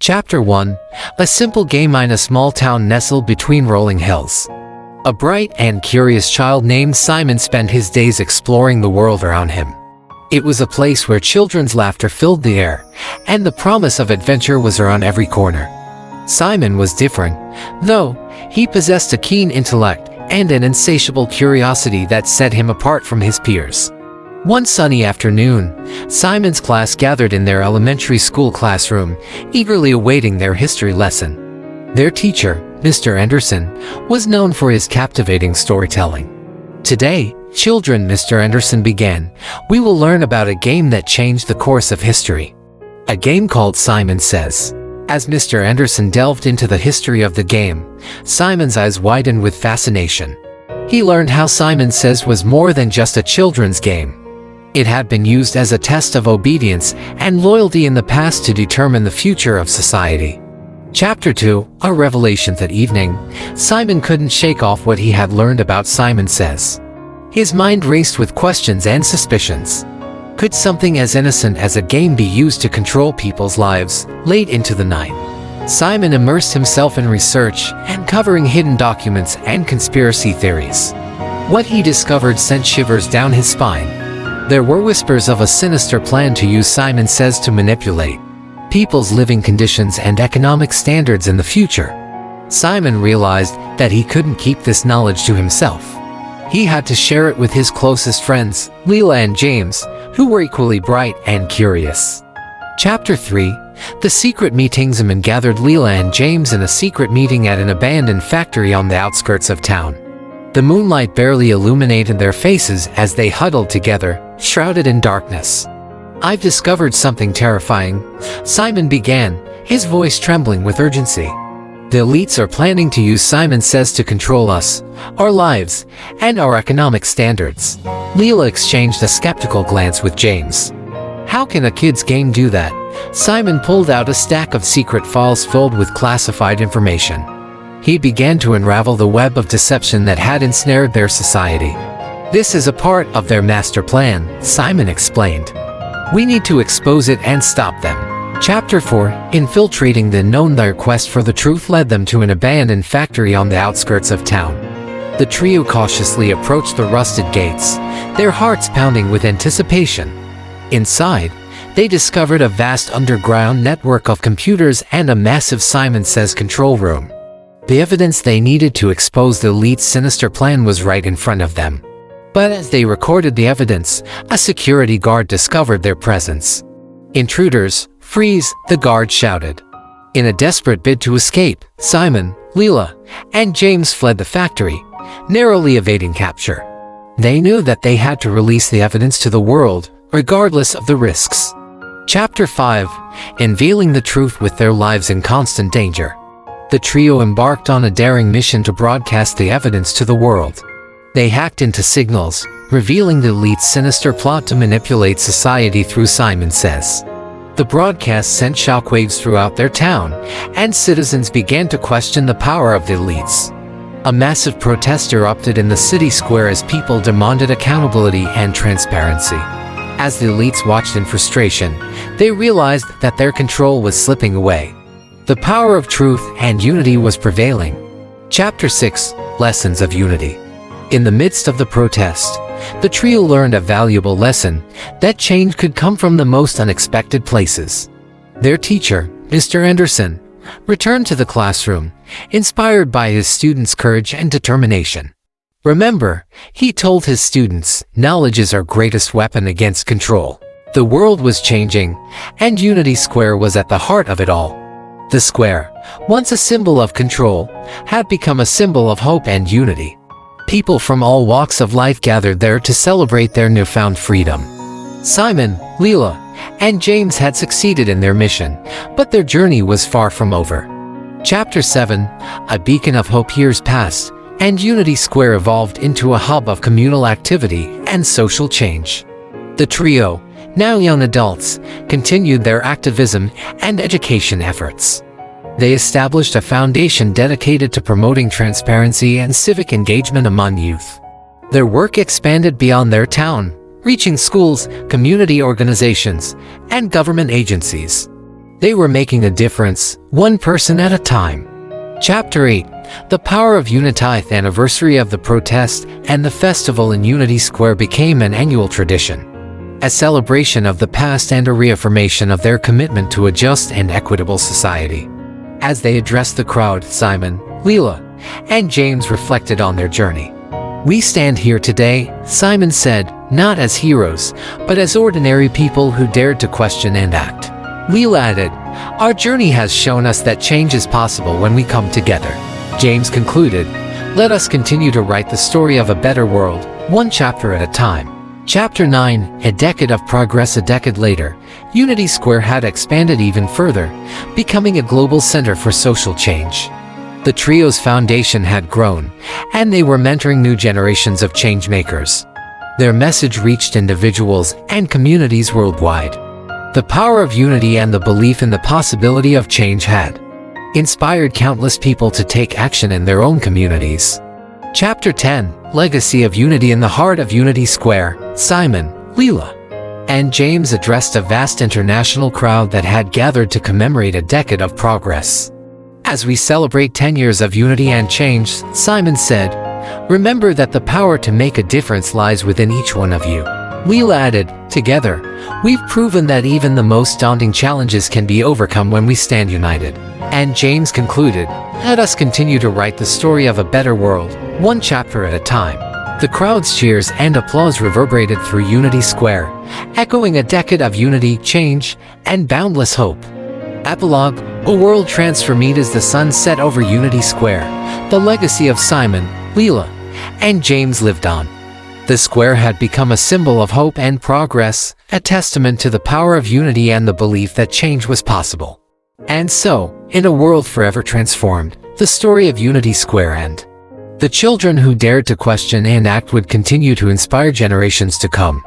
Chapter 1. A simple game in a small town nestled between rolling hills. A bright and curious child named Simon spent his days exploring the world around him. It was a place where children's laughter filled the air, and the promise of adventure was around every corner. Simon was different, though. He possessed a keen intellect and an insatiable curiosity that set him apart from his peers. One sunny afternoon, Simon's class gathered in their elementary school classroom, eagerly awaiting their history lesson. Their teacher, Mr. Anderson, was known for his captivating storytelling. "Today, children," Mr. Anderson began, "we will learn about a game that changed the course of history. A game called Simon Says." As Mr. Anderson delved into the history of the game, Simon's eyes widened with fascination. He learned how Simon Says was more than just a children's game. It had been used as a test of obedience and loyalty in the past to determine the future of society. Chapter 2. A revelation. That evening, Simon couldn't shake off what he had learned about Simon Says. His mind raced with questions and suspicions. Could something as innocent as a game be used to control people's lives? Late into the night, Simon immersed himself in research, uncovering hidden documents and conspiracy theories. What he discovered sent shivers down his spine. There were whispers of a sinister plan to use Simon Says to manipulate people's living conditions and economic standards in the future. Simon realized that he couldn't keep this knowledge to himself. He had to share it with his closest friends, Leela and James, who were equally bright and curious. Chapter 3. The secret meeting. Simon gathered Leela and James in a secret meeting at an abandoned factory on the outskirts of town. The moonlight barely illuminated their faces as they huddled together, shrouded in darkness. "I've discovered something terrifying," Simon began, his voice trembling with urgency. "The elites are planning to use Simon Says to control us, our lives, and our economic standards." Leela exchanged a skeptical glance with James. "How can a kid's game do that?" Simon pulled out a stack of secret files filled with classified information. He began to unravel the web of deception that had ensnared their society. "This is a part of their master plan," Simon explained. "We need to expose it and stop them." Chapter 4. Infiltrating the unknown. Their quest for the truth led them to an abandoned factory on the outskirts of town. The trio cautiously approached the rusted gates, their hearts pounding with anticipation. Inside, they discovered a vast underground network of computers and a massive Simon Says control room. The evidence they needed to expose the elite's sinister plan was right in front of them. But as they recorded the evidence, a security guard discovered their presence. "Intruders, freeze!" the guard shouted. In a desperate bid to escape, Simon, Leela, and James fled the factory, narrowly evading capture. They knew that they had to release the evidence to the world, regardless of the risks. Chapter 5. Unveiling the truth. With their lives in constant danger, the trio embarked on a daring mission to broadcast the evidence to the world. They hacked into signals, revealing the elite's sinister plot to manipulate society through Simon Says. The broadcast sent shockwaves throughout their town, and citizens began to question the power of the elites. A massive protest erupted in the city square as people demanded accountability and transparency. As the elites watched in frustration, they realized that their control was slipping away. The power of truth and unity was prevailing. Chapter 6. Lessons of Unity. In the midst of the protest, the trio learned a valuable lesson: that change could come from the most unexpected places. Their teacher, Mr. Anderson, returned to the classroom, inspired by his students' courage and determination. "Remember," he told his students, "knowledge is our greatest weapon against control." The world was changing, and Unity Square was at the heart of it all. The square, once a symbol of control, had become a symbol of hope and unity. People from all walks of life gathered there to celebrate their newfound freedom. Simon, Leela, and James had succeeded in their mission, but their journey was far from over. Chapter 7. A beacon of hope. Years passed, and Unity Square evolved into a hub of communal activity and social change. The trio, now young adults, continued their activism and education efforts. They established a foundation dedicated to promoting transparency and civic engagement among youth. Their work expanded beyond their town, reaching schools, community organizations, and government agencies. They were making a difference, one person at a time. Chapter 8. The Power of Unity. Anniversary of the protest and the festival in Unity Square became an annual tradition, a celebration of the past and a reaffirmation of their commitment to a just and equitable society. As they addressed the crowd, Simon, Leela, and James reflected on their journey. "We stand here today," Simon said, "not as heroes, but as ordinary people who dared to question and act." Leela added, "Our journey has shown us that change is possible when we come together." James concluded, "Let us continue to write the story of a better world, one chapter at a time." Chapter 9. A decade of progress. A decade later, Unity Square had expanded even further, becoming a global center for social change. The trio's foundation had grown, and they were mentoring new generations of changemakers. Their message reached individuals and communities worldwide. The power of unity and the belief in the possibility of change had inspired countless people to take action in their own communities. Chapter 10. Legacy of Unity. In the heart of Unity Square, Simon, Leela, and James addressed a vast international crowd that had gathered to commemorate a decade of progress. "As we celebrate 10 years of unity and change," Simon said, "remember that the power to make a difference lies within each one of you." Leela added, "Together, we've proven that even the most daunting challenges can be overcome when we stand united." And James concluded, "Let us continue to write the story of a better world, one chapter at a time." The crowd's cheers and applause reverberated through Unity Square, echoing a decade of unity, change, and boundless hope. Epilogue. A world transformed as the sun set over Unity Square. The legacy of Simon, Leela, and James lived on. The square had become a symbol of hope and progress, a testament to the power of unity and the belief that change was possible. And so, in a world forever transformed, the story of Unity Square ended. The children who dared to question and act would continue to inspire generations to come.